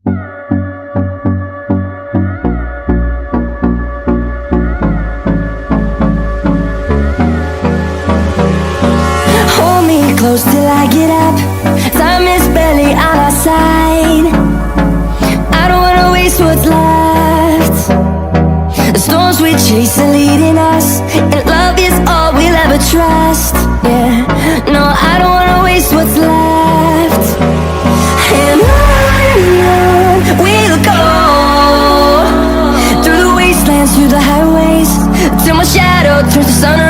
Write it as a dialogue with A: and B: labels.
A: Hold me close till I get up. Time is barely on our side. I don't wanna waste what's left. The storms we chase are leading us, and love is all we'll ever trust. Yeah, no, I don't wanna waste what's left. And on we'll go, through the wastelands, through the highways, till my shadow turns to sun